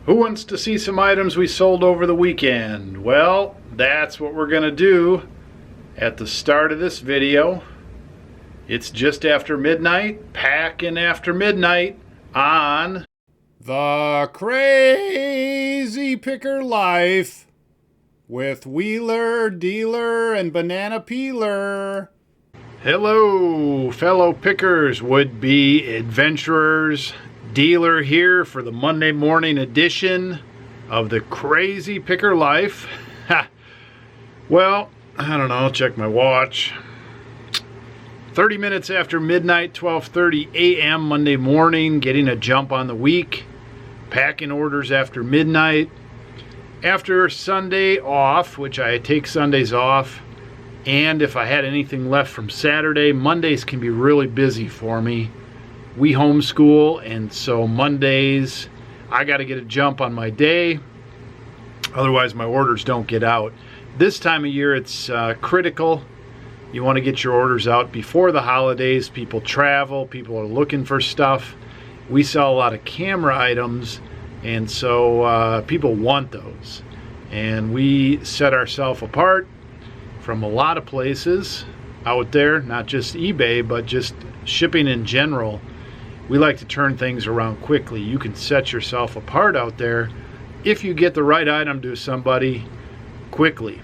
Who wants to see some items we sold over the weekend? Well, that's what we're going to do at the start of this video. It's just after midnight, packing after midnight on The Crazy Picker Life with Wheeler, Dealer, and Banana Peeler. Hello, fellow pickers, would-be adventurers. Dealer here for the Monday morning edition of The Crazy Picker Life. Well, I don't know, I'll check my watch. 30 minutes after midnight, 12:30 a.m. Monday morning, getting a jump on the week. Packing orders after midnight. After Sunday off, which I take Sundays off, and if I had anything left from Saturday, Mondays can be really busy for me. We homeschool, and so Mondays I got to get a jump on my day, otherwise my orders don't get out. This time of year it's critical. You want to get your orders out before the holidays. People travel, people are looking for stuff. We sell a lot of camera items, and so people want those, and we set ourselves apart from a lot of places out there, not just eBay but just shipping in general. We like to turn things around quickly. You can set yourself apart out there if you get the right item to somebody quickly.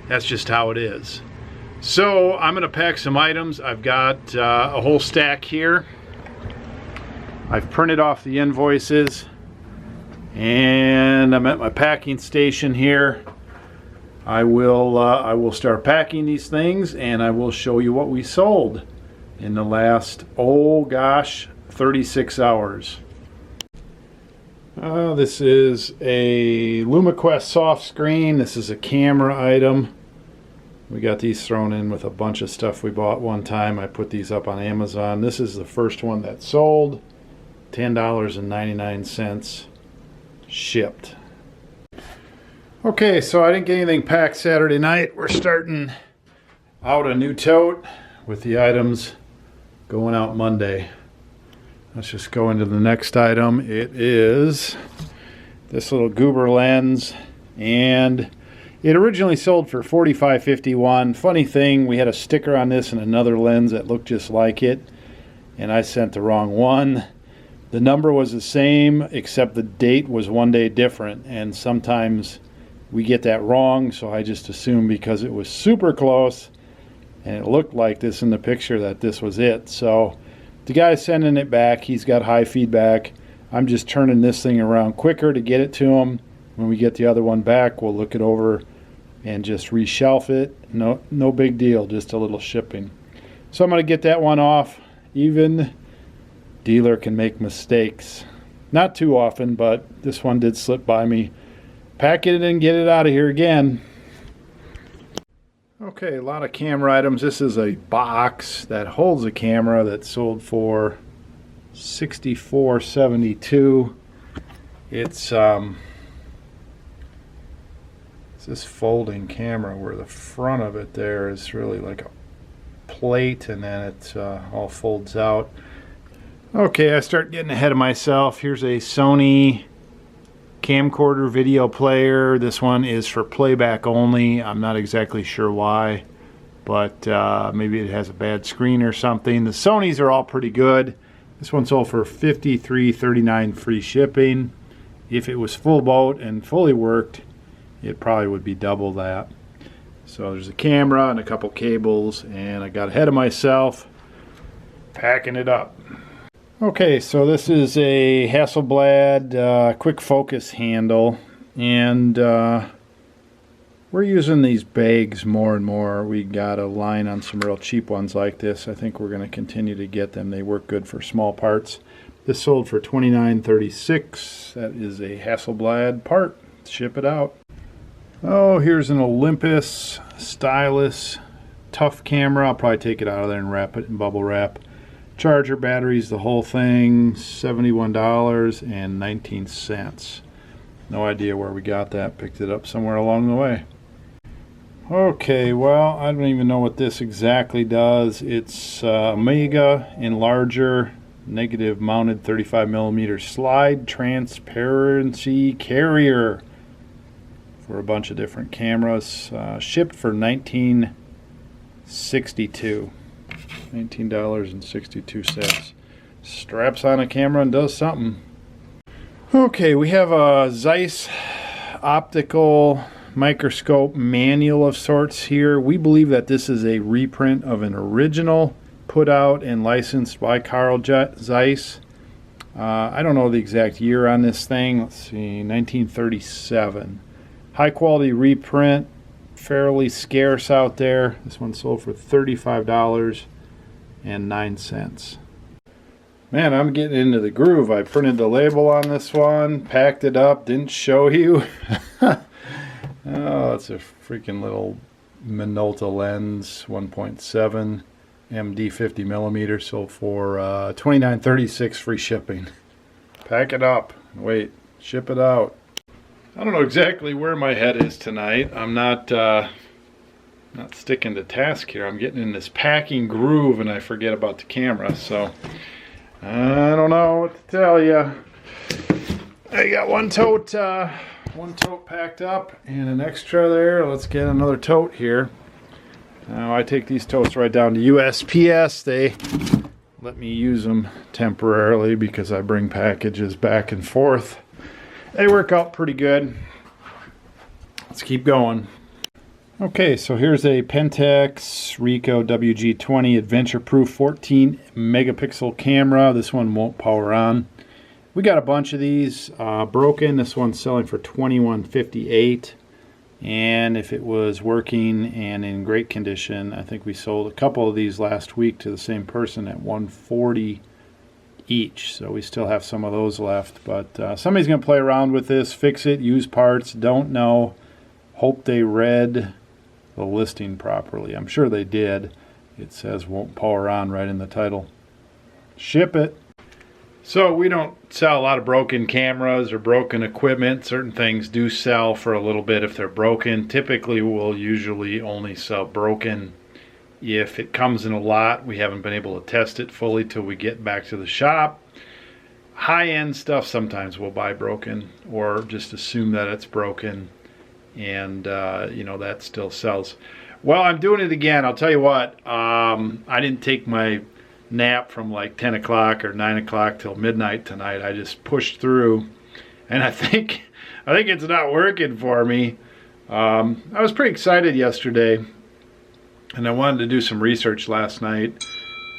That's just how it is. So I'm going to pack some items. I've got a whole stack here. I've printed off the invoices, and I'm at my packing station here. I will start packing these things, and I will show you what we sold in the last, 36 hours. This is a LumaQuest soft screen. This is a camera item. We got these thrown in with a bunch of stuff we bought one time. I put these up on Amazon. This is the first one that sold. $10.99 shipped. Okay, so I didn't get anything packed Saturday night. We're starting out a new tote with the items going out Monday. Let's just go into the next item. It is this little goober lens, and it originally sold for $45.51. Funny thing, we had a sticker on this and another lens that looked just like it, and I sent the wrong one. The number was the same, except the date was one day different, and sometimes we get that wrong, so I just assumed because it was super close and it looked like this in the picture that this was it. So the guy sending it back, he's got high feedback. I'm just turning this thing around quicker to get it to him. When we get the other one back, we'll look it over and just reshelf it. No big deal, just a little shipping. So I'm going to get that one off. Even dealer can make mistakes. Not too often, but this one did slip by me. Pack it and get it out of here again. Okay, a lot of camera items. This is a box that holds a camera that sold for $64.72. It's this folding camera where the front of it there is really like a plate, and then it all folds out. Okay, I start getting ahead of myself. Here's a Sony camcorder video player. This one is for playback only. I'm not exactly sure why, but maybe it has a bad screen or something. The Sonys are all pretty good. This one sold for $53.39 free shipping. If it was full boat and fully worked, it probably would be double that. So there's a camera and a couple cables, and I got ahead of myself packing it up. Okay, so this is a Hasselblad quick focus handle, and we're using these bags more and more. We got a line on some real cheap ones like this. I think we're going to continue to get them. They work good for small parts. This sold for $29.36. That is a Hasselblad part. Ship it out. Oh, here's an Olympus stylus tough camera. I'll probably take it out of there and wrap it in bubble wrap. Charger, batteries, the whole thing, $71.19. No idea where we got that. Picked it up somewhere along the way. Okay, well, I don't even know what this exactly does. It's Omega Enlarger negative mounted 35mm slide transparency carrier for a bunch of different cameras. Shipped for $19.62. Straps on a camera and does something. Okay, we have a Zeiss optical microscope manual of sorts here. We believe that this is a reprint of an original put out and licensed by Carl Zeiss. I don't know the exact year on this thing. Let's see, 1937. High quality reprint, fairly scarce out there. This one sold for $35.09. Man, I'm getting into the groove. I printed the label on this one, packed it up, didn't show you. Oh, it's a freaking little Minolta lens, 1.7 MD 50mm, sold for $29.36 free shipping. Pack it up, wait, ship it out. I don't know exactly where my head is tonight. I'm not sticking to task here. I'm getting in this packing groove and I forget about the camera, so I don't know what to tell you. I got one tote packed up and an extra there. Let's get another tote here. Now I take these totes right down to USPS. They let me use them temporarily because I bring packages back and forth. They work out pretty good. Let's keep going. Okay, so here's a Pentax Ricoh WG20 Adventure Proof 14 megapixel camera. This one won't power on. We got a bunch of these broken. This one's selling for $21.58. And if it was working and in great condition, I think we sold a couple of these last week to the same person at $140 each. So we still have some of those left. But somebody's going to play around with this, fix it, use parts. Don't know. Hope they read the listing properly. I'm sure they did. It says won't power on right in the title. Ship it. So we don't sell a lot of broken cameras or broken equipment. Certain things do sell for a little bit if they're broken. Typically we'll usually only sell broken if it comes in a lot. We haven't been able to test it fully till we get back to the shop. High-end stuff sometimes we'll buy broken or just assume that it's broken, and you know, that still sells. Well, I'm doing it again. I'll tell you what, I didn't take my nap from like 10 o'clock or 9 o'clock till midnight tonight. I just pushed through, and I think it's not working for me. I was pretty excited yesterday, and I wanted to do some research last night,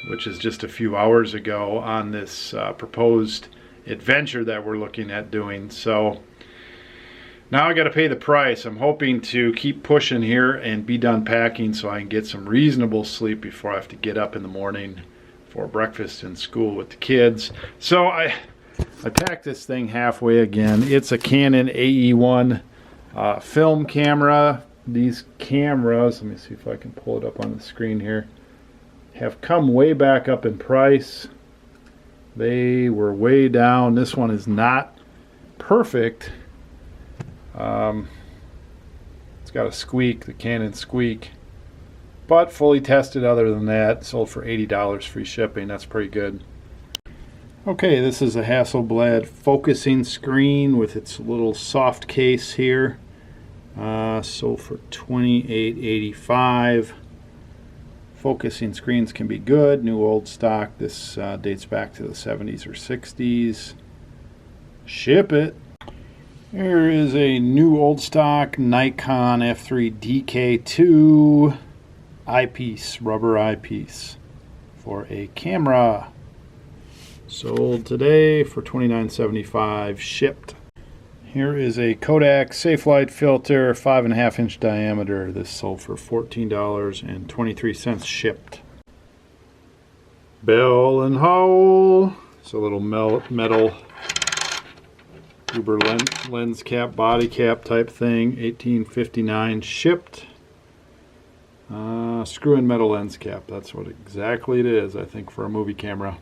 which is just a few hours ago, on this proposed adventure that we're looking at doing. So now I got to pay the price. I'm hoping to keep pushing here and be done packing so I can get some reasonable sleep before I have to get up in the morning for breakfast and school with the kids. So I packed this thing halfway again. It's a Canon AE1 film camera. These cameras, let me see if I can pull it up on the screen here, have come way back up in price. They were way down. This one is not perfect. It's got a squeak, the Canon squeak, but fully tested. Other than that, sold for $80 free shipping. That's pretty good. Okay, this is a Hasselblad focusing screen with its little soft case here. Sold for $28.85. Focusing screens can be good. New old stock. This dates back to the 70s or 60s. Ship it. Here is a new old stock Nikon F3 DK2 eyepiece, rubber eyepiece for a camera. Sold today for $29.75, shipped. Here is a Kodak Safelite filter, 5.5 inch diameter. This sold for $14.23, shipped. Bell and Howell. It's a little metal Uber lens cap, body cap type thing, $18.59, shipped. Screw-in metal lens cap. That's what exactly it is, I think, for a movie camera.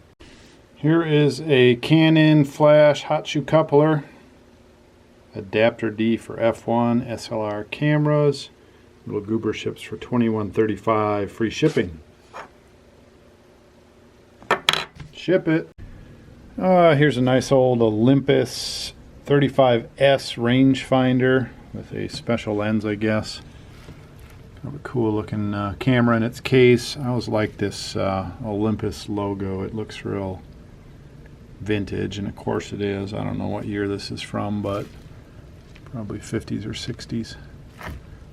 Here is a Canon flash hot shoe coupler. Adapter D for F1 SLR cameras. Little goober ships for $21.35, free shipping. Ship it. Here's a nice old Olympus 35S rangefinder with a special lens, I guess. Kind of a cool looking camera in its case. I always like this Olympus logo. It looks real vintage, and of course it is. I don't know what year this is from, but probably 50s or 60s.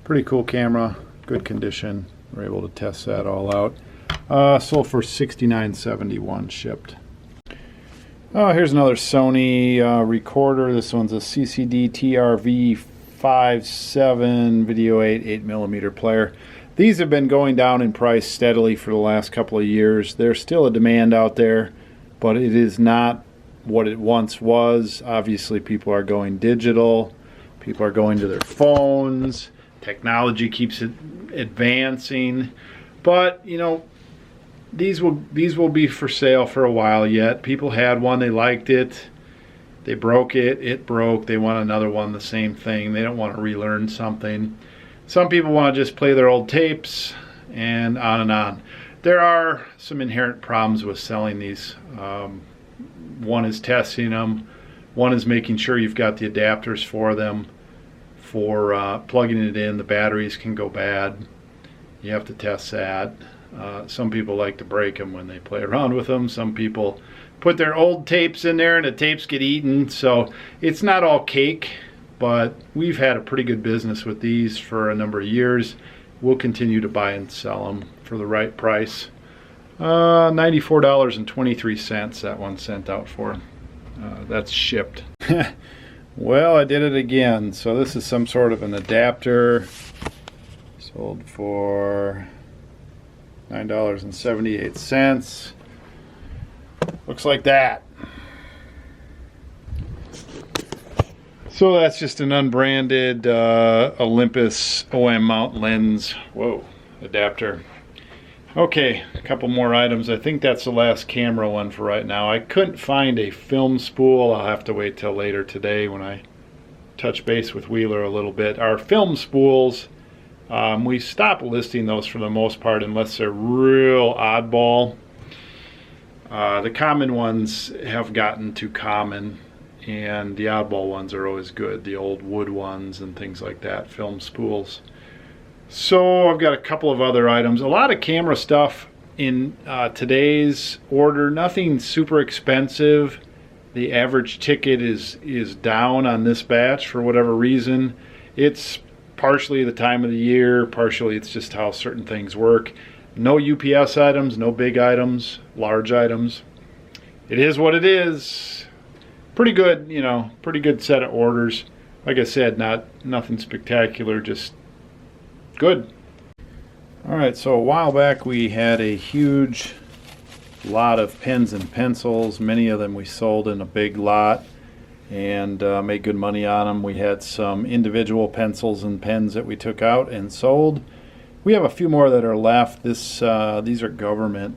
Pretty cool camera, good condition. We're able to test that all out. Sold for $69.71 shipped. Here's another Sony recorder. This one's a CCD TRV 5.7 Video 8mm player. These have been going down in price steadily for the last couple of years. There's still a demand out there, but it is not what it once was. Obviously, people are going digital. People are going to their phones. Technology keeps advancing. But, you know, these will be for sale for a while yet. People had one, they liked it, they broke it, it broke, they want another one, the same thing. They don't want to relearn something. Some people want to just play their old tapes, and on and on. There are some inherent problems with selling these. One is testing them, one is making sure you've got the adapters for them. For plugging it in, the batteries can go bad. You have to test that. Some people like to break them when they play around with them. Some people put their old tapes in there and the tapes get eaten. So it's not all cake, but we've had a pretty good business with these for a number of years. We'll continue to buy and sell them for the right price. $94.23 that one sent out for. That's shipped. Well, I did it again. So this is some sort of an adapter. Sold for $9.78. Looks like that. So that's just an unbranded Olympus OM mount lens. Whoa, adapter. Okay, a couple more items. I think that's the last camera one for right now. I couldn't find a film spool. I'll have to wait till later today when I touch base with Wheeler a little bit. Our film spools, we stop listing those for the most part unless they're real oddball. The common ones have gotten too common, and the oddball ones are always good. The old wood ones and things like that, film spools. So I've got a couple of other items. A lot of camera stuff in today's order. Nothing super expensive. The average ticket is down on this batch for whatever reason. It's partially the time of the year, partially it's just how certain things work. No UPS items, no big items, large items. It is what it is. Pretty good, you know, pretty good set of orders. Like I said, nothing spectacular, just good. All right, so a while back we had a huge lot of pens and pencils. Many of them we sold in a big lot and made good money on them. We had some individual pencils and pens that we took out and sold. We have a few more that are left. These are government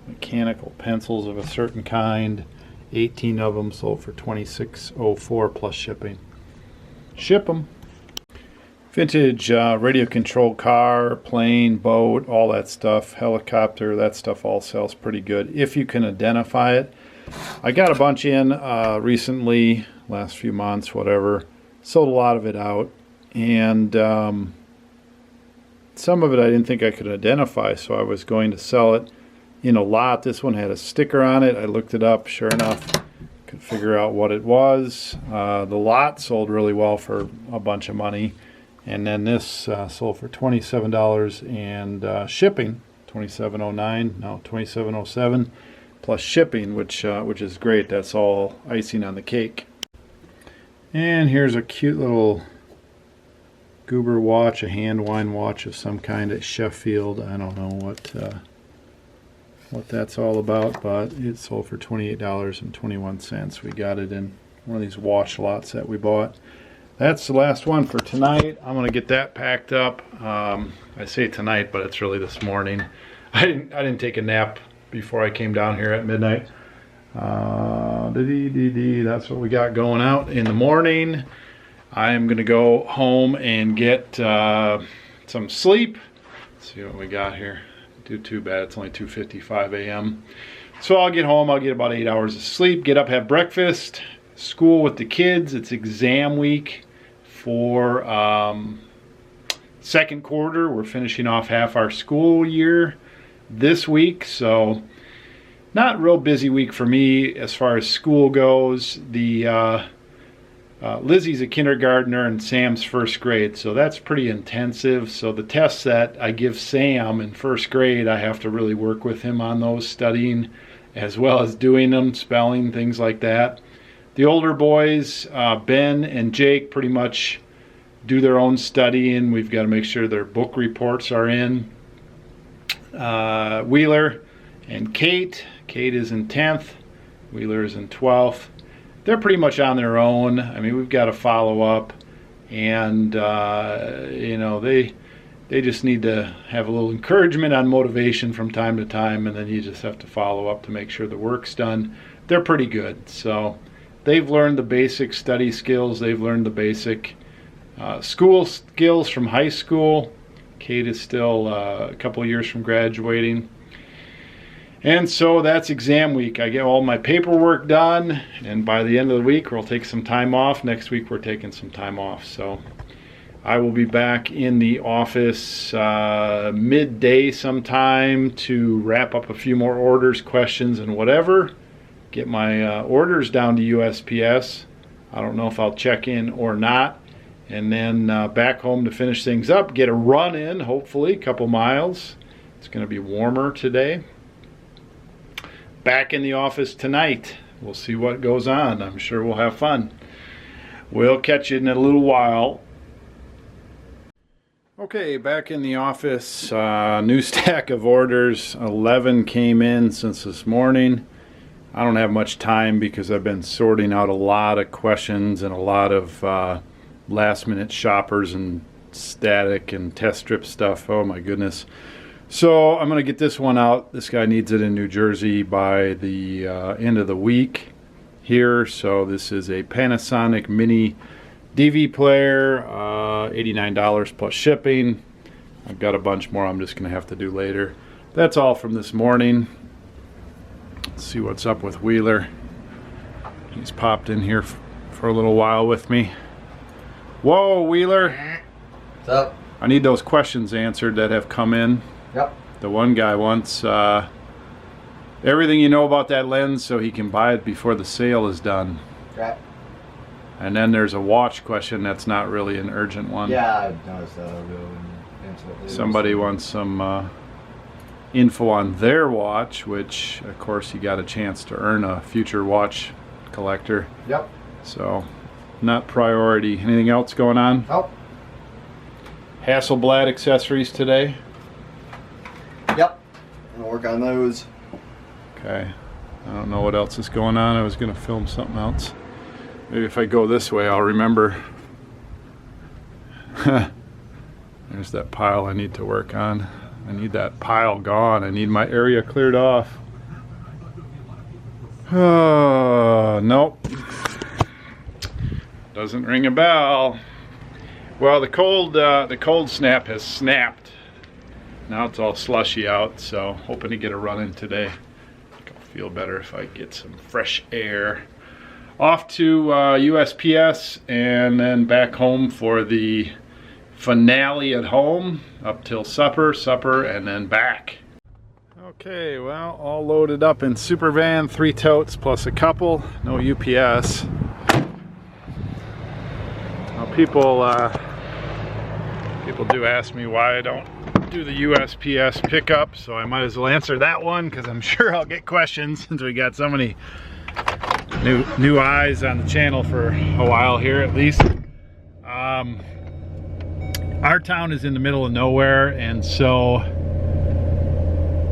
mechanical pencils of a certain kind. 18 of them sold for $26.04 plus shipping. Ship them. Vintage radio controlled car, plane, boat, all that stuff, helicopter, that stuff all sells pretty good if you can identify it. I got a bunch in recently, last few months, whatever. Sold a lot of it out, and some of it I didn't think I could identify, so I was going to sell it in a lot. This one had a sticker on it. I looked it up, sure enough, could figure out what it was. The lot sold really well for a bunch of money. And then this sold for $27 and shipping, $27.09, no, $27.07 plus shipping, which is great. That's all icing on the cake. And here's a cute little Goober watch, a hand wine watch of some kind at Sheffield. I don't know what that's all about, but it sold for $28.21. We got it in one of these watch lots that we bought. That's the last one for tonight. I'm going to get that packed up. I say tonight, but it's really this morning. I didn't take a nap before I came down here at midnight. That's what we got going out in the morning. I am going to go home and get some sleep. Let's see what we got here. Do too bad. It's only 2:55 a.m. So I'll get home, I'll get about 8 hours of sleep, get up, have breakfast, school with the kids. It's exam week for second quarter. We're finishing off half our school year this week, so not a real busy week for me as far as school goes. The Lizzie's a kindergartner and Sam's first grade, so that's pretty intensive. So the tests that I give Sam in first grade, I have to really work with him on those, studying as well as doing them, spelling, things like that. The older boys, Ben and Jake, pretty much do their own studying. We've got to make sure their book reports are in. Wheeler and Kate is in 10th, Wheeler is in 12th. They're pretty much on their own. I mean, we've got to follow up, and you know, they just need to have a little encouragement on motivation from time to time, and then you just have to follow up to make sure the work's done. They're pretty good. So they've learned the basic study skills. They've learned the basic school skills from high school. Kate is still a couple years from graduating. And so that's exam week. I get all my paperwork done, and by the end of the week we'll take some time off. Next week we're taking some time off. So I will be back in the office midday sometime to wrap up a few more orders, questions, and whatever. Get my orders down to USPS. I don't know if I'll check in or not. And then back home to finish things up. Get a run in, hopefully, a couple miles. It's going to be warmer today. Back in the office tonight. We'll see what goes on. I'm sure we'll have fun. We'll catch you in a little while. Okay, back in the office. New stack of orders. 11 came in since this morning. I don't have much time because I've been sorting out a lot of questions and a lot of last minute shoppers and static and test strip stuff. Oh my goodness. So I'm going to get this one out. This guy needs it in New Jersey by the end of the week here. So this is a Panasonic mini DV player, $89 plus shipping. I've got a bunch more I'm just going to have to do later. That's all from this morning. Let's see what's up with Wheeler. He's popped in here for a little while with me. Whoa, Wheeler. What's up? I need those questions answered that have come in. Yep. The one guy wants everything you know about that lens so he can buy it before the sale is done. Right. And then there's a watch question that's not really an urgent one. Yeah, I noticed that. I'll go and answer it. Somebody wants some info on their watch, which of course you got a chance to earn a future watch collector. Yep. So not priority. Anything else going on? Oh. Hasselblad accessories today? Yep. I'm gonna work on those. Okay. I don't know what else is going on. I was gonna film something else. Maybe if I go this way I'll remember. There's that pile I need to work on. I need that pile gone. I need my area cleared off. Nope. Doesn't ring a bell. Well, the cold snap has snapped. Now it's all slushy out, so hoping to get a run in today. I think I'll feel better if I get some fresh air. Off to USPS and then back home for the finale at home, up till supper, and then back. Okay, well, all loaded up in super van, 3 totes plus a couple, no UPS. Now people do ask me why I don't do the USPS pickup, so I might as well answer that one because I'm sure I'll get questions since we got so many new eyes on the channel for a while here at least. Our town is in the middle of nowhere, and so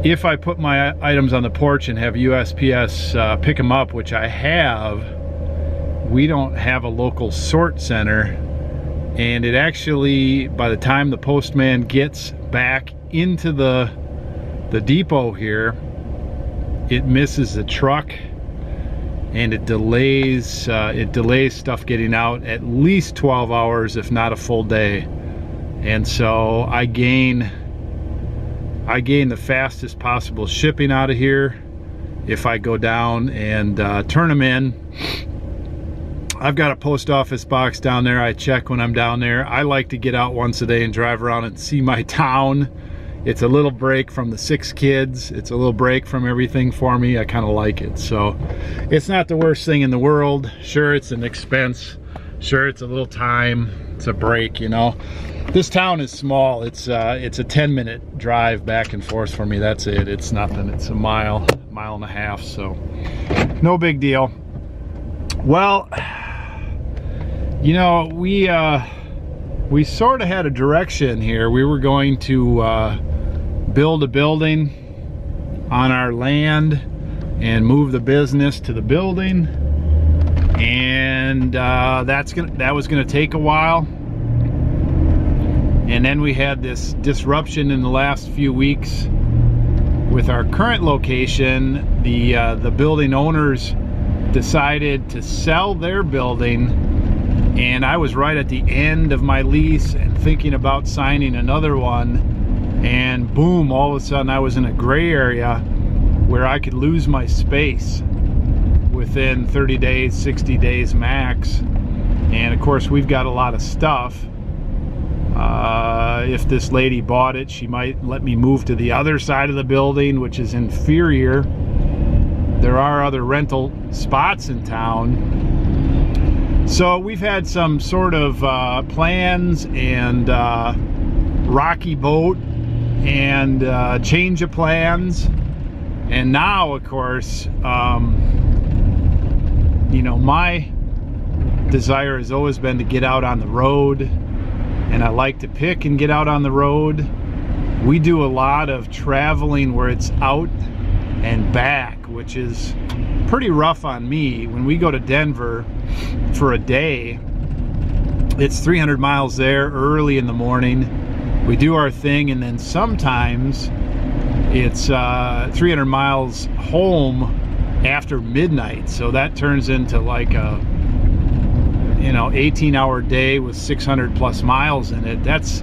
if I put my items on the porch and have USPS pick them up, which I have, we don't have a local sort center, and it actually, by the time the postman gets back into the depot here, it misses the truck and it delays stuff getting out at least 12 hours, if not a full day. And so I gain the fastest possible shipping out of here, if I go down and turn them in. I've got a post office box down there. I check when I'm down there. I like to get out once a day and drive around and see my town. It's a little break from the 6 kids. It's a little break from everything for me. I kind of like it. So it's not the worst thing in the world. Sure, it's an expense. Sure, it's a little time. It's a break, you know. This town is small. It's a 10-minute drive back and forth for me. That's it. It's nothing. It's a mile and a half. So no big deal. Well, you know, we sort of had a direction here. We were going to build a building on our land and move the business to the building, and that was gonna take a while. And then we had this disruption in the last few weeks with our current location. The building owners decided to sell their building, and I was right at the end of my lease and thinking about signing another one, and boom, all of a sudden I was in a gray area where I could lose my space within 30 days, 60 days max. And of course, we've got a lot of stuff. If this lady bought it, she might let me move to the other side of the building, which is inferior. There are other rental spots in town. So we've had some sort of plans and rocky boat and change of plans. And now, of course, you know, my desire has always been to get out on the road, and I like to pick and get out on the road. We do a lot of traveling where it's out and back, which is pretty rough on me. When we go to Denver for a day, it's 300 miles there early in the morning. We do our thing, and then sometimes it's 300 miles home after midnight. So that turns into like a, you know, 18-hour day with 600 plus miles in it. That's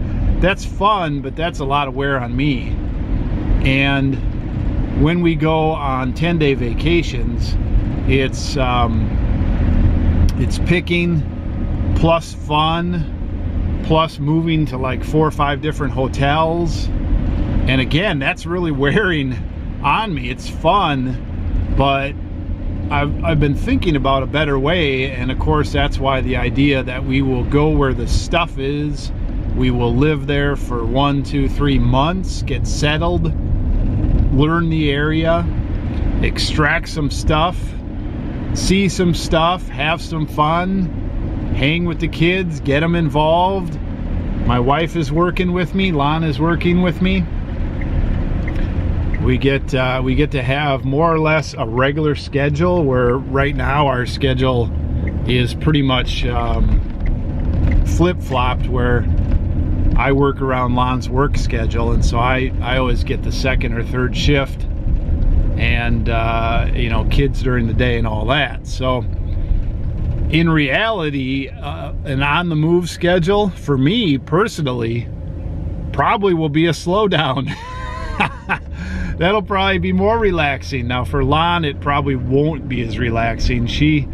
fun, but that's a lot of wear on me. And when we go on 10-day vacations, it's picking plus fun plus moving to like 4 or 5 different hotels. And again, that's really wearing on me. It's fun, but I've been thinking about a better way, and of course that's why the idea that we will go where the stuff is. We will live there for 1, 2, 3 months, get settled, learn the area, extract some stuff, see some stuff, have some fun, hang with the kids, get them involved. My wife is working with me, Lon is working with me. We get to have more or less a regular schedule, where right now our schedule is pretty much flip-flopped, where I work around Lon's work schedule, and so I always get the 2nd or 3rd shift, and you know, kids during the day and all that. So in reality, an on-the-move schedule for me personally probably will be a slowdown. That'll probably be more relaxing. Now for Lon, it probably won't be as relaxing. She,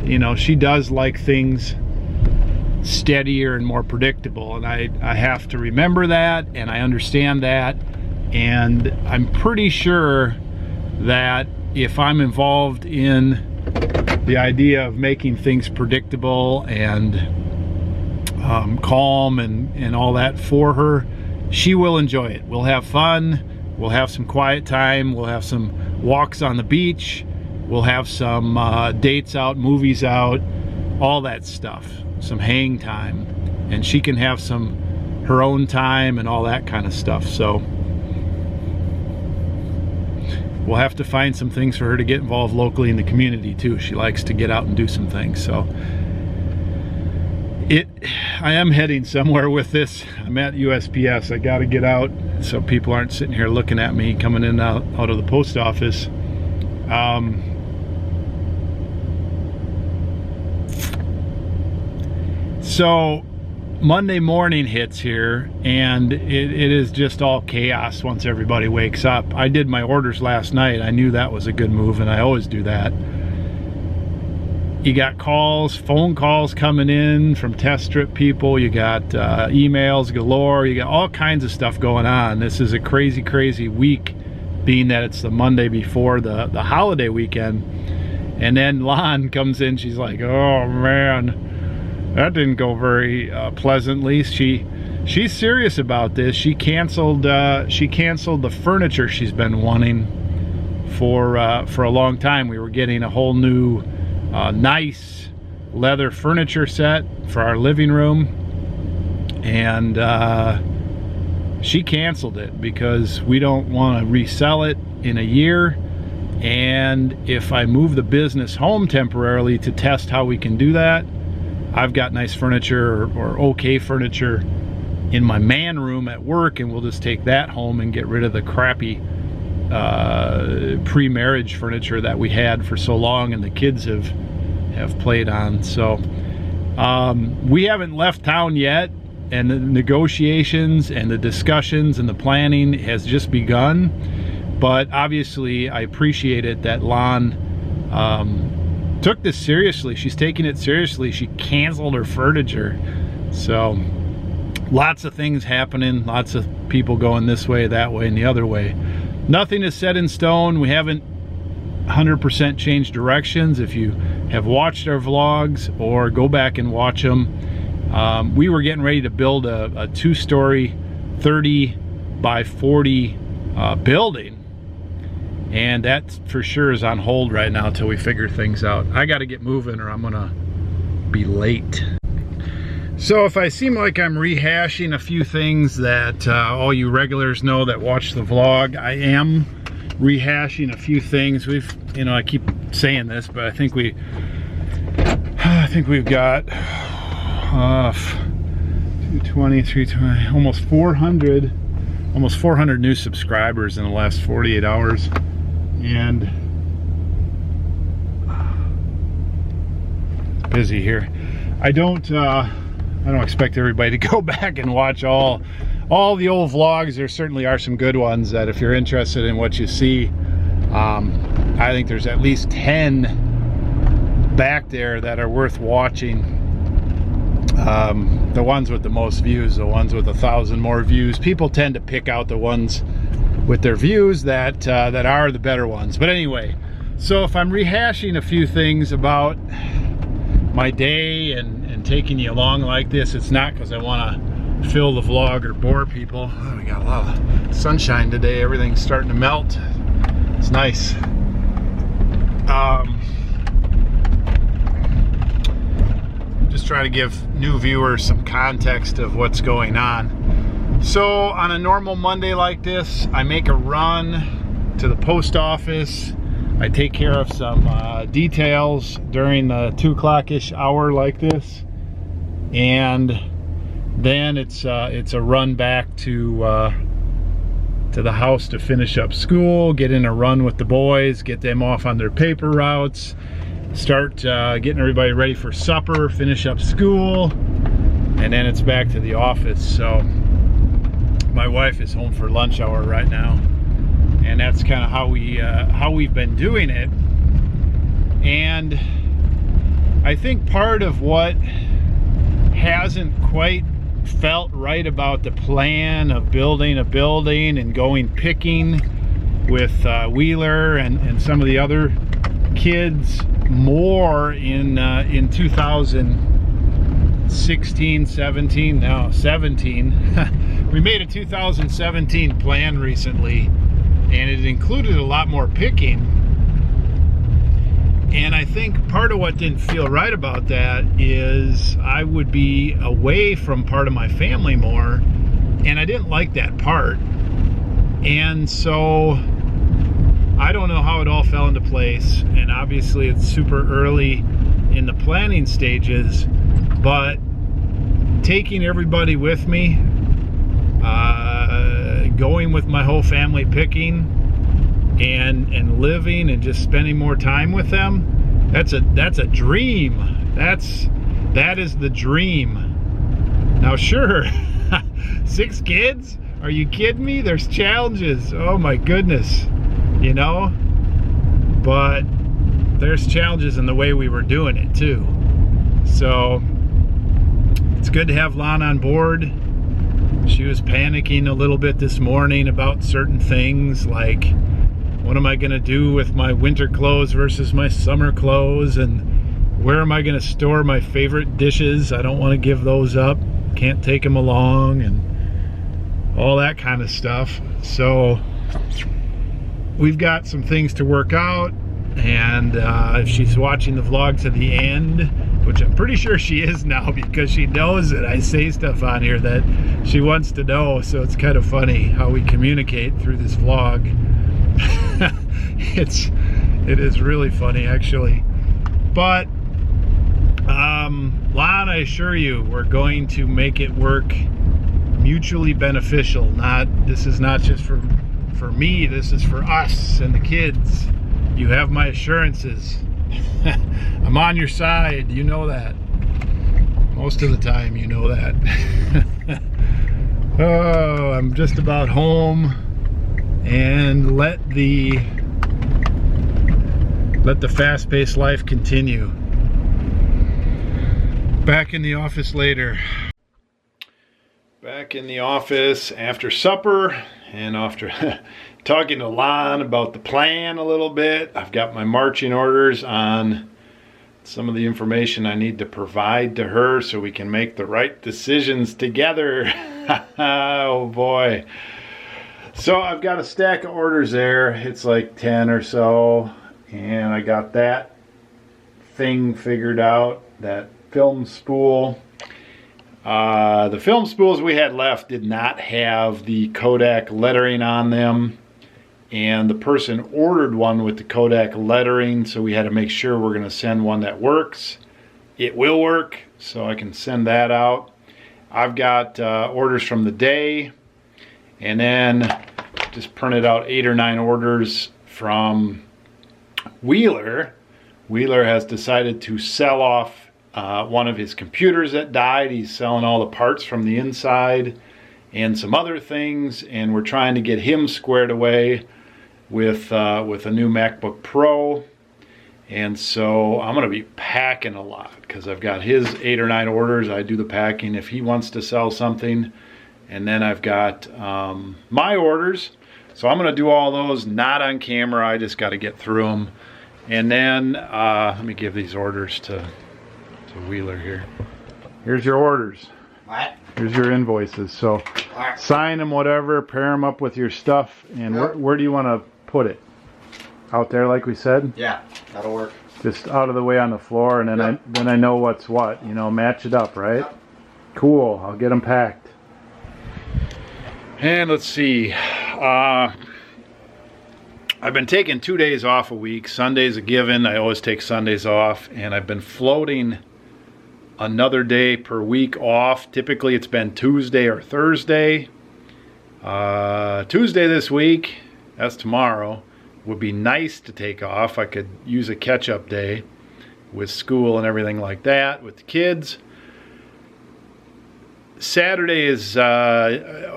you know, she does like things steadier and more predictable, and I have to remember that, and I understand that, and I'm pretty sure that if I'm involved in the idea of making things predictable and calm and all that for her, she will enjoy it. We'll have fun. We'll have some quiet time. We'll have some walks on the beach. We'll have some dates out, movies out, all that stuff. Some hang time. And she can have some her own time and all that kind of stuff. So we'll have to find some things for her to get involved locally in the community too. She likes to get out and do some things. So I am heading somewhere with this. I'm at USPS. I got to get out so people aren't sitting here looking at me coming in and out of the post office. So Monday morning hits here, and it is just all chaos once everybody wakes up. I did my orders last night. I knew that was a good move, and I always do that. You got calls, phone calls coming in from test strip people. You got emails galore. You got all kinds of stuff going on. This is a crazy, crazy week, being that it's the Monday before the holiday weekend. And then Lon comes in. She's like, "Oh man, that didn't go very pleasantly." She's serious about this. She canceled the furniture she's been wanting for a long time. We were getting a whole new nice leather furniture set for our living room, and she canceled it because we don't want to resell it in a year. And if I move the business home temporarily to test how we can do that, I've got nice furniture or okay furniture in my man room at work, and we'll just take that home and get rid of the crappy pre-marriage furniture that we had for so long and the kids have played on. So we haven't left town yet, and the negotiations and the discussions and the planning has just begun. But obviously I appreciate it that Lon took this seriously. She's taking it seriously. She canceled her furniture. So lots of things happening, lots of people going this way, that way, and the other way. Nothing is set in stone. We haven't 100% changed directions. If you have watched our vlogs or go back and watch them, we were getting ready to build a 2-story 30 by 40 building. And that for sure is on hold right now until we figure things out. I got to get moving or I'm gonna be late. So if I seem like I'm rehashing a few things that all you regulars know that watch the vlog, I am rehashing a few things. I keep saying this, but I think we've got 220, 320, almost 400 new subscribers in the last 48 hours. And it's busy here. I don't expect everybody to go back and watch all the old vlogs. There certainly are some good ones that if you're interested in what you see, I think there's at least 10 back there that are worth watching. The ones with the most views, the ones with 1,000 more views. People tend to pick out the ones with their views that are the better ones. But anyway, so if I'm rehashing a few things about my day and taking you along like this, it's not because I want to fill the vlog or bore people. Oh, we got a lot of sunshine today. Everything's starting to melt. It's nice. Just try to give new viewers some context of what's going on. So on a normal Monday like this, I make a run to the post office. I take care of some details during the 2 o'clock-ish hour like this, and then it's a run back to the house to finish up school, get in a run with the boys, get them off on their paper routes, start getting everybody ready for supper, finish up school, and then it's back to the office. So my wife is home for lunch hour right now, and that's kind of how we've been doing it. And I think part of what hasn't quite felt right about the plan of building a building and going picking with Wheeler and some of the other kids more in 2016, 17, now 17. We made a 2017 plan recently, and it included a lot more picking. And I think part of what didn't feel right about that is I would be away from part of my family more, and I didn't like that part. And so I don't know how it all fell into place, and obviously it's super early in the planning stages, but taking everybody with me, going with my whole family picking, and living and just spending more time with them, that's a dream. That is the dream. Now sure, 6 kids? Are you kidding me? There's challenges. Oh my goodness, you know? But there's challenges in the way we were doing it too. So it's good to have Lon on board. She was panicking a little bit this morning about certain things, like what am I gonna do with my winter clothes versus my summer clothes, and where am I gonna store my favorite dishes? I don't want to give those up, can't take them along, and all that kind of stuff. So we've got some things to work out, and if she's watching the vlog to the end, which I'm pretty sure she is now because she knows that I say stuff on here that she wants to know, so it's kind of funny how we communicate through this vlog. It is really funny actually. But Lon, I assure you, we're going to make it work mutually beneficial. This is not just for me, this is for us and the kids. You have my assurances. I'm on your side, you know that. Most of the time, you know that. Oh, I'm just about home, and let the fast-paced life continue. Back in the office later. Back in the office after supper, and after talking to Lon about the plan a little bit. I've got my marching orders on some of the information I need to provide to her so we can make the right decisions together. Oh boy. So I've got a stack of orders there. It's like 10 or so, and I got that thing figured out, that film spool. The film spools we had left did not have the Kodak lettering on them, and the person ordered one with the Kodak lettering, so we had to make sure we're going to send one that works. It will work, so I can send that out. I've got orders from the day, and then just printed out 8 or 9 orders from Wheeler. Wheeler has decided to sell off one of his computers that died. He's selling all the parts from the inside and some other things, and we're trying to get him squared away with a new MacBook Pro. And so I'm going to be packing a lot because I've got his 8 or 9 orders. I do the packing if he wants to sell something, and then I've got my orders. So I'm going to do all those not on camera. I just got to get through them. And then let me give these orders to Wheeler here. Here's your orders. What? Here's your invoices. So sign them, whatever, pair them up with your stuff. And where do you want to put it? Out there, like we said? Yeah, that'll work. Just out of the way on the floor, and then I know what's what. You know, match it up, right? Yep. Cool. I'll get them packed. And let's see. I've been taking 2 days off a week. Sunday's a given. I always take Sundays off, and I've been floating another day per week off. Typically it's been Tuesday or Thursday. Tuesday this week, that's tomorrow, would be nice to take off. I could use a catch-up day with school and everything like that with the kids. Saturday is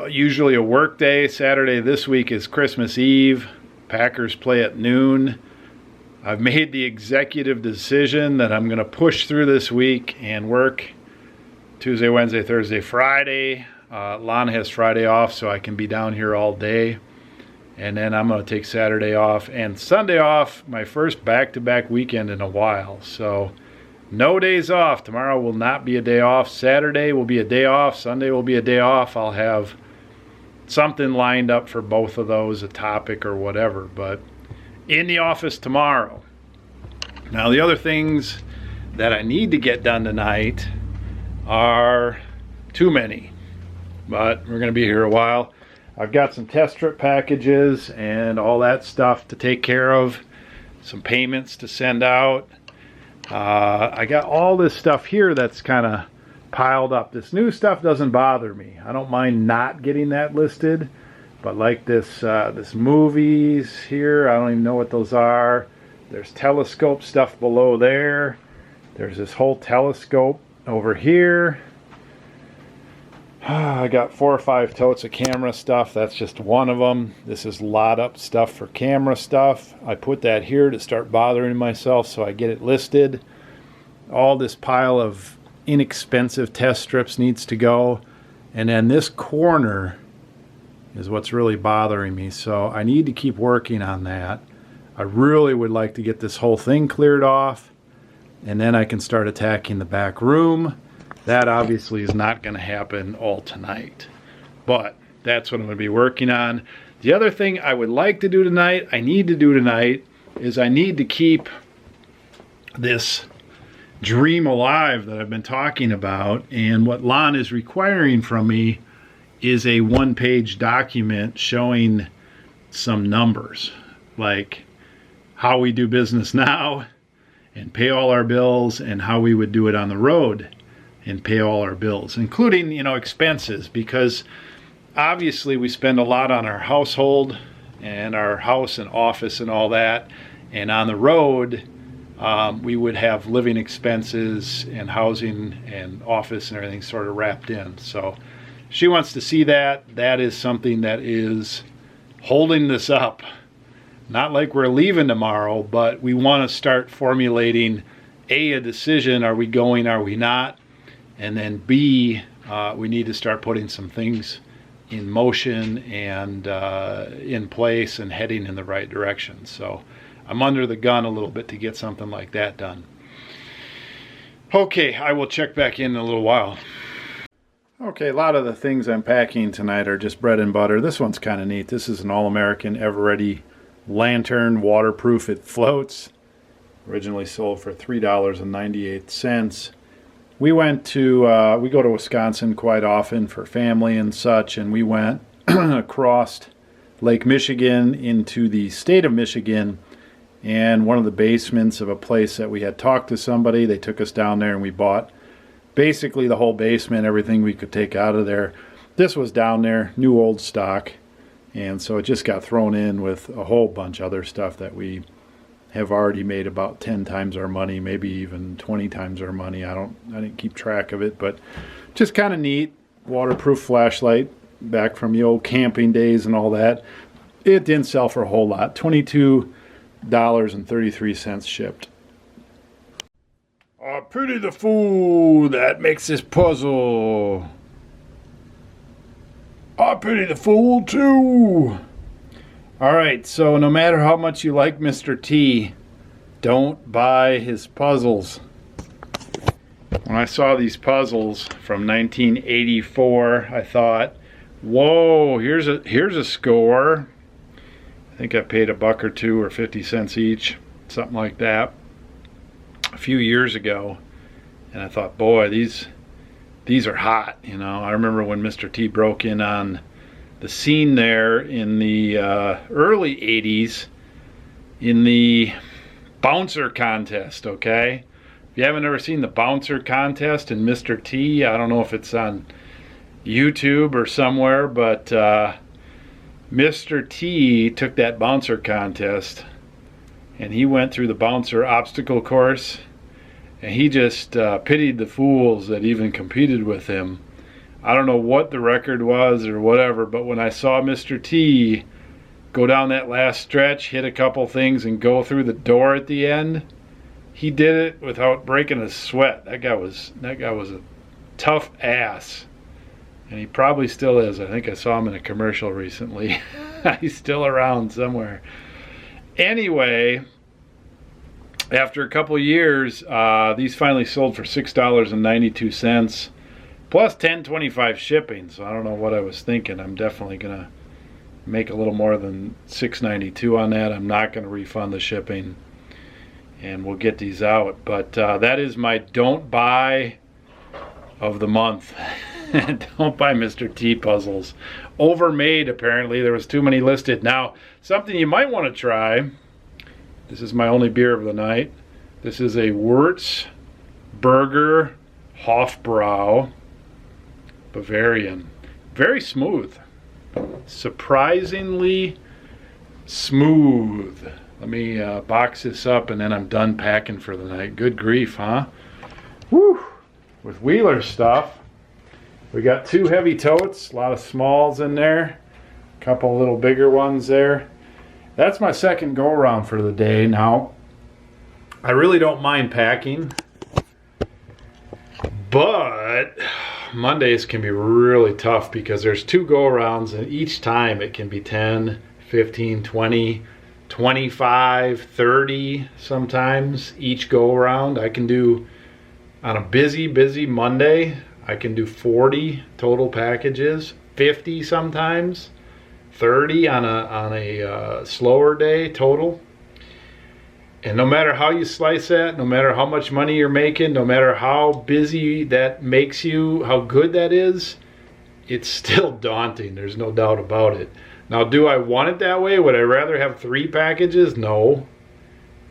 usually a work day. Saturday this week is Christmas Eve. Packers play at noon. I've made the executive decision that I'm going to push through this week and work Tuesday, Wednesday, Thursday, Friday. Lon has Friday off, so I can be down here all day. And then I'm going to take Saturday off and Sunday off, my first back-to-back weekend in a while. So no days off. Tomorrow will not be a day off. Saturday will be a day off. Sunday will be a day off. I'll have something lined up for both of those, a topic or whatever. But in the office tomorrow. Now the other things that I need to get done tonight are too many, but we're going to be here a while. I've got some test strip packages and all that stuff to take care of, some payments to send out. I got all this stuff here that's kind of piled up. This new stuff doesn't bother me. I don't mind not getting that listed, but like this movies here, I don't even know what those are. There's telescope stuff below there. There's this whole telescope over here. I got 4 or 5 totes of camera stuff. That's just one of them. This is lot up stuff for camera stuff. I put that here to start bothering myself so I get it listed. All this pile of inexpensive test strips needs to go. And then this corner is what's really bothering me. So I need to keep working on that. I really would like to get this whole thing cleared off. And then I can start attacking the back room. That obviously is not going to happen all tonight. But that's what I'm going to be working on. The other thing I would like to do tonight, I need to do tonight, is I need to keep this dream alive that I've been talking about. And what Lon is requiring from me is a 1-page document showing some numbers. Like how we do business now and pay all our bills, and how we would do it on the road and pay all our bills, including, you know, expenses, because obviously we spend a lot on our household and our house and office and all that, and on the road we would have living expenses and housing and office and everything sort of wrapped in. So she wants to see that. That is something that is holding this up. Not like we're leaving tomorrow, but we want to start formulating a decision. Are we going, are we not? And then B, we need to start putting some things in motion and in place and heading in the right direction. So I'm under the gun a little bit to get something like that done. Okay, I will check back in a little while. Okay, a lot of the things I'm packing tonight are just bread and butter. This one's kind of neat. This is an All-American Ever-Ready lantern, waterproof. It floats. Originally sold for $3.98. We went to, we go to Wisconsin quite often for family and such, and we went across Lake Michigan into the state of Michigan, and one of the basements of a place that we had talked to somebody, they took us down there and we bought basically the whole basement, everything we could take out of there. This was down there, new old stock, and so it just got thrown in with a whole bunch of other stuff that we have already made about 10 times our money, maybe even 20 times our money. I didn't keep track of it, but just kind of neat. Waterproof flashlight back from the old camping days and all that. It didn't sell for a whole lot. $22.33 shipped. I pity the fool that makes this puzzle. I pity the fool too. All right, so no matter how much you like Mr. T, don't buy his puzzles. When I saw these puzzles from 1984, I thought, whoa, here's a score. I think I paid $1 or $2 or 50 cents each, something like that, a few years ago. And I thought, boy, these are hot. You know, I remember when Mr. T broke in on the scene there in the early 80s in the bouncer contest, okay? If you haven't ever seen the bouncer contest and Mr. T, I don't know if it's on YouTube or somewhere, but Mr. T took that bouncer contest and he went through the bouncer obstacle course, and he just pitied the fools that even competed with him. I don't know what the record was or whatever, but when I saw Mr. T go down that last stretch, hit a couple things, and go through the door at the end, he did it without breaking a sweat. That guy was a tough ass, and he probably still is. I think I saw him in a commercial recently. He's still around somewhere. Anyway, after a couple years, these finally sold for $6.92. Plus $10.25 shipping, so I don't know what I was thinking. I'm definitely gonna make a little more than $6.92 on that. I'm not gonna refund the shipping, and we'll get these out. But that is my don't buy of the month. Don't buy Mr. T puzzles. Overmade, apparently. There was too many listed. Now, something you might want to try. This is my only beer of the night. This is a Würzburger Hofbrau Bavarian. Very smooth. Surprisingly smooth. Let me box this up and then I'm done packing for the night. Good grief, huh? Woo! With Wheeler stuff. We got 2 heavy totes, a lot of smalls in there, a couple little bigger ones there. That's my second go around for the day. Now, I really don't mind packing, but Mondays can be really tough because there's 2 go arounds, and each time it can be 10, 15, 20, 25, 30 sometimes each go around. I can do, on a busy Monday, I can do 40 total packages, 50 sometimes, 30 on a slower day total. And no matter how you slice that, no matter how much money you're making, no matter how busy that makes you, how good that is, it's still daunting. There's no doubt about it. Now, do I want it that way? Would I rather have 3 packages? No.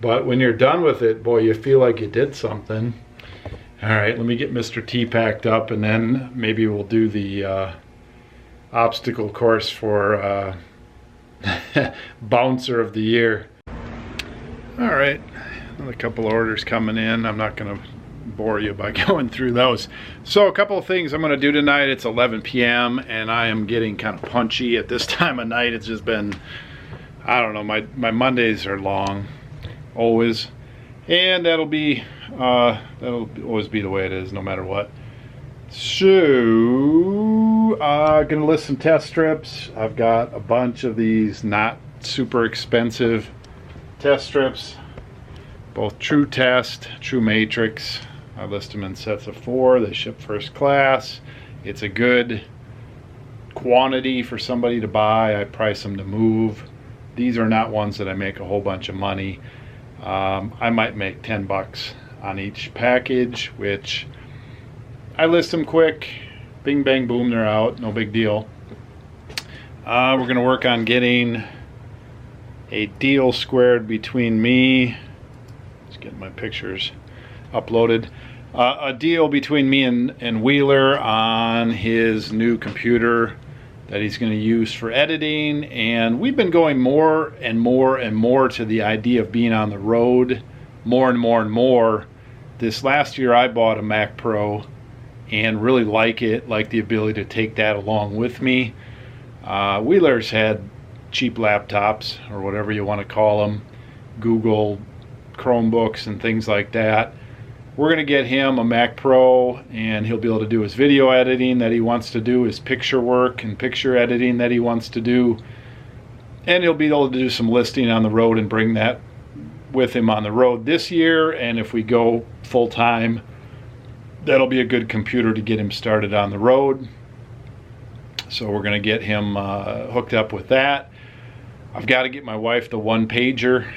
But when you're done with it, boy, you feel like you did something. All right, let me get Mr. T packed up, and then maybe we'll do the obstacle course for Bouncer of the Year. All right, another couple of orders coming in. I'm not going to bore you by going through those. So a couple of things I'm going to do tonight. It's 11 p.m. and I am getting kind of punchy at this time of night. It's just been, I don't know, my Mondays are long, always. And that'll always be the way it is, no matter what. So, gonna list some test strips. I've got a bunch of these not super expensive test strips, both True Test, True Matrix. I list them in sets of 4. They ship first class. It's a good quantity for somebody to buy. I price them to move. These are not ones that I make a whole bunch of money. I might make 10 bucks on each package, which I list them quick, bing bang boom, they're out, no big deal. We're going to work on getting a deal squared between me, let's get my pictures uploaded, a deal between me and Wheeler on his new computer that he's going to use for editing. And we've been going more and more to the idea of being on the road more and more. This last year I bought a Mac Pro and really like it, like the ability to take that along with me. Wheeler's had cheap laptops, or whatever you want to call them, Google Chromebooks and things like that. We're going to get him a Mac Pro, and he'll be able to do his video editing that he wants to do, his picture work and picture editing that he wants to do, and he'll be able to do some listing on the road and bring that with him on the road this year. And if we go full time, that'll be a good computer to get him started on the road. So we're going to get him hooked up with that. I've got to get my wife the one-pager,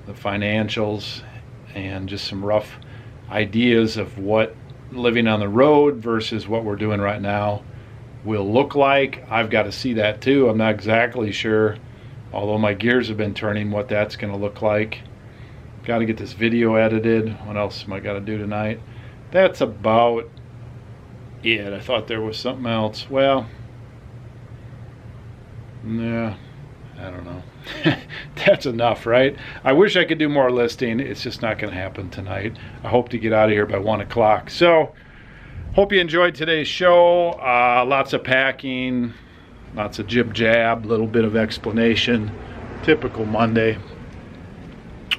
the financials, and just some rough ideas of what living on the road versus what we're doing right now will look like. I've got to see that too. I'm not exactly sure, although my gears have been turning, what that's going to look like. Got to get this video edited. What else am I got to do tonight? That's about it. I thought there was something else. Well, yeah, I don't know. That's enough, right? I wish I could do more listing. It's just not going to happen tonight. I hope to get out of here by 1 o'clock. So, hope you enjoyed today's show. Lots of packing, lots of jib-jab, little bit of explanation. Typical Monday.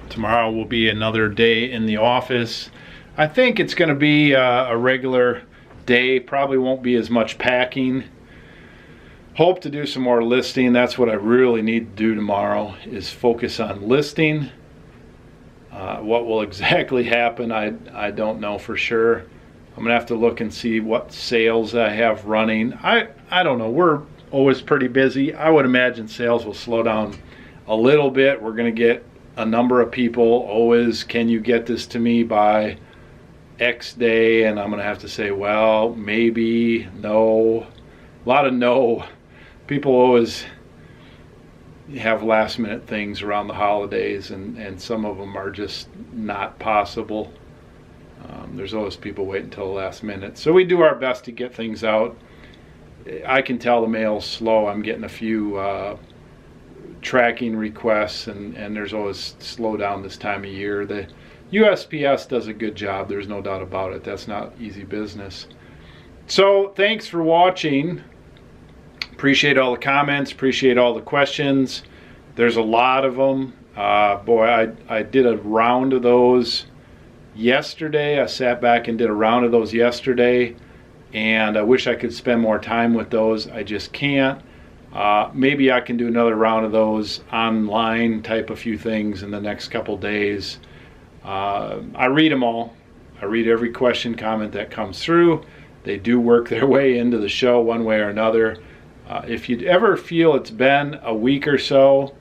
Tomorrow will be another day in the office. I think it's going to be a regular day. Probably won't be as much packing. Hope to do some more listing. That's what I really need to do tomorrow, is focus on listing. What will exactly happen, I don't know for sure. I'm gonna have to look and see what sales I have running. I don't know. We're always pretty busy. I would imagine sales will slow down a little bit. We're gonna get a number of people always, can you get this to me by X day? And I'm gonna have to say, well, maybe, no. A lot of no. People always have last minute things around the holidays, and some of them are just not possible. There's always people waiting until the last minute. So we do our best to get things out. I can tell the mail's slow. I'm getting a few tracking requests, and there's always slowdown this time of year. The USPS does a good job. There's no doubt about it. That's not easy business. So thanks for watching. Appreciate all the comments, appreciate all the questions. There's a lot of them. Boy, I did a round of those yesterday. I sat back and did a round of those yesterday, and I wish I could spend more time with those. I just can't. Maybe I can do another round of those online, type a few things in the next couple days. I read them all. I read every question, comment that comes through. They do work their way into the show one way or another. If you ever feel it's been a week or so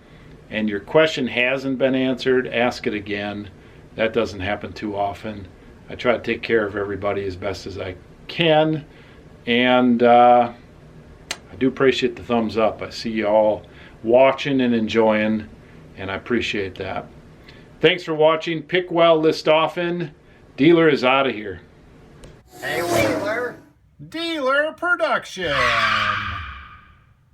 and your question hasn't been answered, ask it again. That doesn't happen too often. I try to take care of everybody as best as I can. And I do appreciate the thumbs up. I see you all watching and enjoying, and I appreciate that. Thanks for watching. Pick well, list often. Dealer is out of here. Hey, Wheeler. Dealer Production.